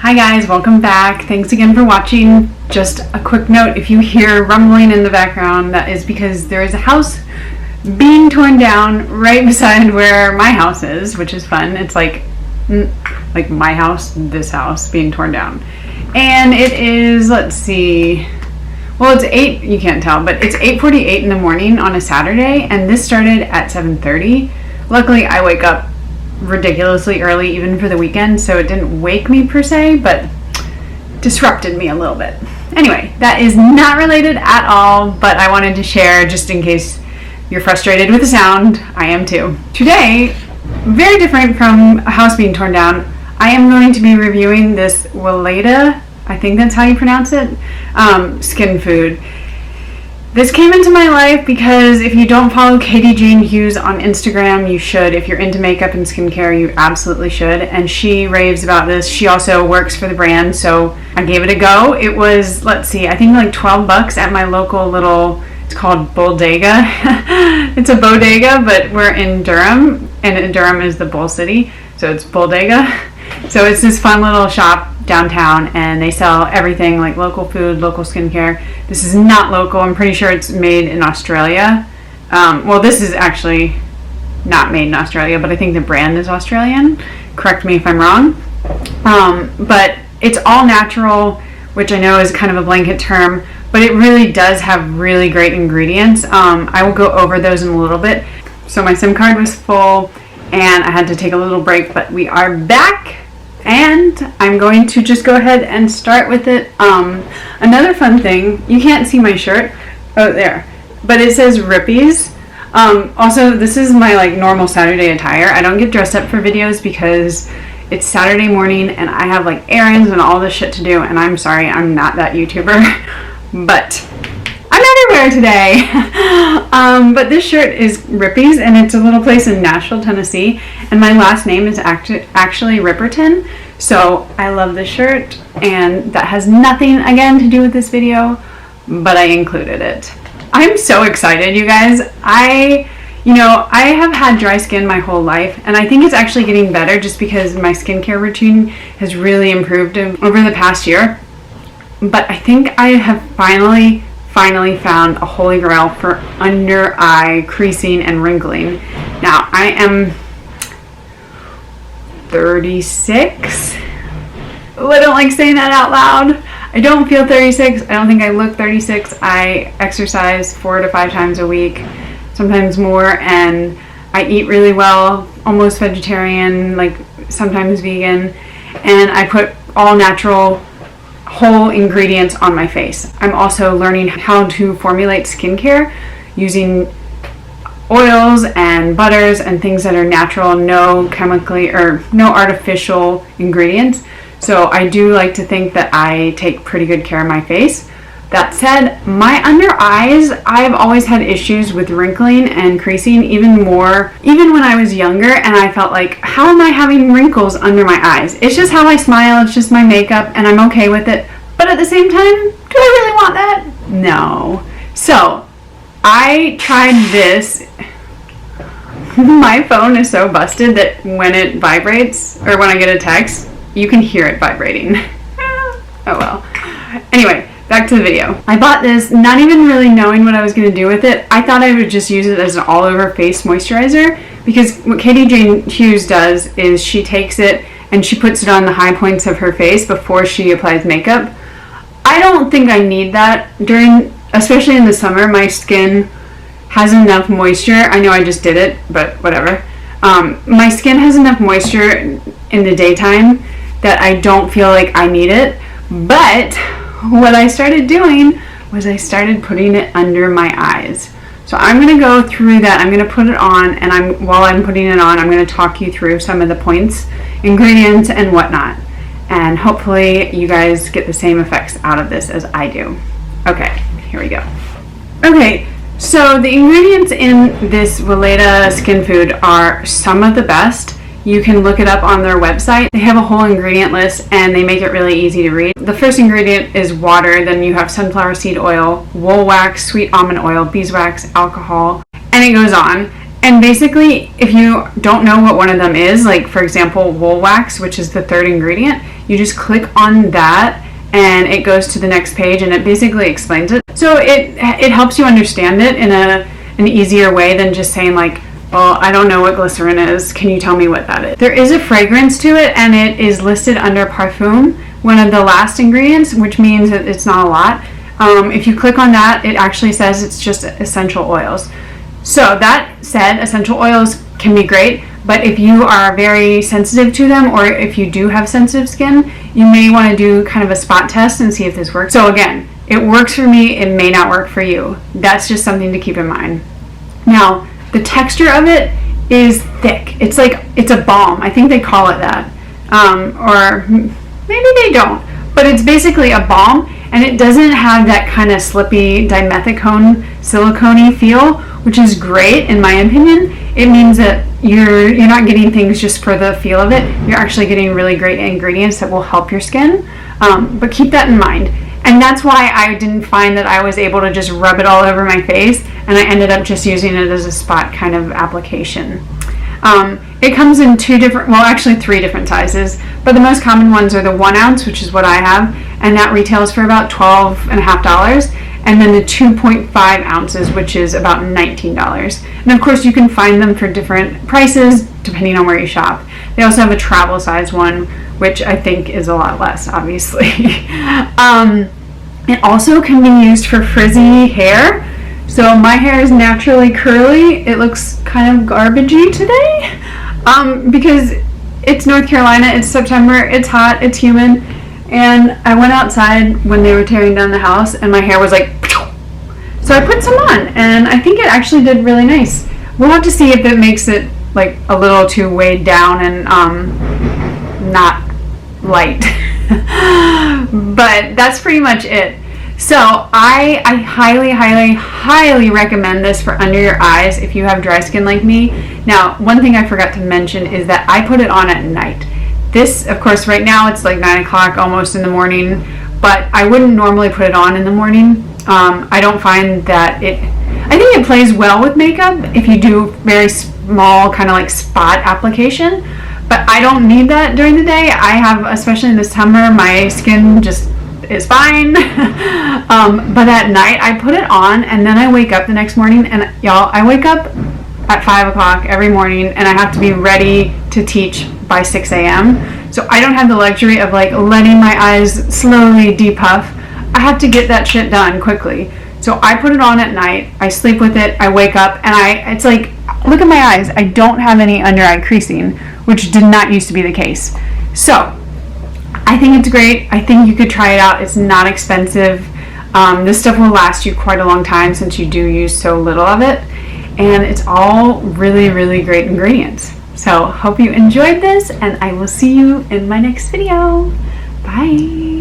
Hi guys, welcome back. Thanks again for watching. Just a quick note, if you hear rumbling in the background, that is because there is a house being torn down right beside where my house is, which is fun. It's like my house, this house being torn down. And it is, let's see, well, it's 8, you can't tell, but it's 8:48 in the morning on a Saturday, and this started at 7:30. Luckily, I wake up ridiculously early even for the weekend, so it didn't wake me per se, but disrupted me a little bit. Anyway, that is not related at all, but I wanted to share just in case you're frustrated with the sound. I am too. Today, very different from a house being torn down, I am going to be reviewing this Weleda, I think that's how you pronounce it, skin food. This came into my life because if you don't follow Katie Jean Hughes on Instagram, you should. If you're into makeup and skincare, you absolutely should. And she raves about this. She also works for the brand, so I gave it a go. It was, let's see, I think like $12 at my local little, it's called Bodega. It's a bodega, but we're in Durham, and Durham is the Bull City, so it's Bodega. So it's this fun little shop downtown, and they sell everything like local food, local skincare. This is not local. I'm pretty sure it's made in Australia. Well, this is actually not made in Australia, but I think the brand is Australian. Correct me if I'm wrong. But it's all natural, which I know is kind of a blanket term, but it really does have really great ingredients. I will go over those in a little bit. So my SIM card was full and I had to take a little break, but we are back. And I'm going to just go ahead and start with it. Another fun thing, you can't see my shirt, oh there, but it says Rippies. Also, this is my like normal Saturday attire. I don't get dressed up for videos because it's Saturday morning and I have like errands and all this shit to do, and I'm sorry, I'm not that YouTuber, but I'm everywhere today. But this shirt is Rippies, and it's a little place in Nashville, Tennessee, and my last name is actually Ripperton, so I love this shirt, and that has nothing again to do with this video, but I included it. I'm so excited, you guys. I have had dry skin my whole life, and I think it's actually getting better just because my skincare routine has really improved over the past year. But I think I have finally found a holy grail for under eye creasing and wrinkling. Now, I am 36. Oh, I don't like saying that out loud. I don't feel 36. I don't think I look 36. I exercise 4 to 5 times a week, sometimes more, and I eat really well, almost vegetarian, like sometimes vegan, and I put all natural whole ingredients on my face. I'm also learning how to formulate skincare using oils and butters and things that are natural, no chemically or no artificial ingredients. So I do like to think that I take pretty good care of my face. That said, my under eyes, I've always had issues with wrinkling and creasing, even when I was younger, and I felt like, how am I having wrinkles under my eyes? It's just how I smile, it's just my makeup, and I'm okay with it. But at the same time, do I really want that? No. So, I tried this. My phone is so busted that when it vibrates, or when I get a text, you can hear it vibrating. Oh well. Anyway, back to the video. I bought this not even really knowing what I was going to do with it. I thought I would just use it as an all-over face moisturizer, because what Katie Jean Hughes does is she takes it and she puts it on the high points of her face before she applies makeup. I don't think I need that especially in the summer. My skin has enough moisture. I know I just did it, but whatever. My skin has enough moisture in the daytime that I don't feel like I need it, but what I started doing was I started putting it under my eyes. So I'm going to go through that. I'm going to put it on, and while I'm putting it on, I'm going to talk you through some of the points, ingredients, and whatnot. And hopefully you guys get the same effects out of this as I do. Okay, here we go. Okay, so the ingredients in this Weleda skin food are some of the best. You can look it up on their website. They have a whole ingredient list and they make it really easy to read. The first ingredient is water, then you have sunflower seed oil, wool wax, sweet almond oil, beeswax, alcohol, and it goes on. And basically, if you don't know what one of them is, like for example, wool wax, which is the third ingredient, you just click on that and it goes to the next page and it basically explains it. So it helps you understand it in an easier way than just saying like, well, I don't know what glycerin is. Can you tell me what that is? There is a fragrance to it and it is listed under parfum, one of the last ingredients, which means that it's not a lot. If you click on that, it actually says it's just essential oils. So that said, essential oils can be great, but if you are very sensitive to them, or if you do have sensitive skin, you may want to do kind of a spot test and see if this works. So again, it works for me, it may not work for you. That's just something to keep in mind. Now, the texture of it is thick. It's like, it's a balm. I think they call it that. Or maybe they don't, but it's basically a balm, and it doesn't have that kind of slippy dimethicone silicone-y feel, which is great in my opinion. It means that you're not getting things just for the feel of it. You're actually getting really great ingredients that will help your skin. But keep that in mind. And that's why I didn't find that I was able to just rub it all over my face, and I ended up just using it as a spot kind of application. It comes in three different sizes, but the most common ones are the 1 ounce, which is what I have, and that retails for about $12.50, and then the 2.5 ounces, which is about $19. And of course, you can find them for different prices depending on where you shop. They also have a travel size one, which I think is a lot less, obviously. It also can be used for frizzy hair. So my hair is naturally curly. It looks kind of garbagey today because it's North Carolina, it's September, it's hot, it's humid, and I went outside when they were tearing down the house and my hair was like, so I put some on and I think it actually did really nice. We'll have to see if it makes it like a little too weighed down and not light. But that's pretty much it. So I highly, highly, highly recommend this for under your eyes if you have dry skin like me. Now, one thing I forgot to mention is that I put it on at night. This, of course, right now it's like 9 o'clock almost in the morning, but I wouldn't normally put it on in the morning. I don't find that I think it plays well with makeup if you do very small kind of like spot application, but I don't need that during the day. I have, especially in the summer, my skin just is fine. But at night I put it on and then I wake up the next morning, and y'all, I wake up at 5 o'clock every morning and I have to be ready to teach by 6 a.m. So I don't have the luxury of like letting my eyes slowly depuff. I have to get that shit done quickly. So I put it on at night, I sleep with it, I wake up, and it's like, look at my eyes, I don't have any under eye creasing, which did not used to be the case. So I think it's great. I think you could try it out. It's not expensive. This stuff will last you quite a long time since you do use so little of it, and it's all really, really great ingredients. So hope you enjoyed this, and I will see you in my next video. Bye.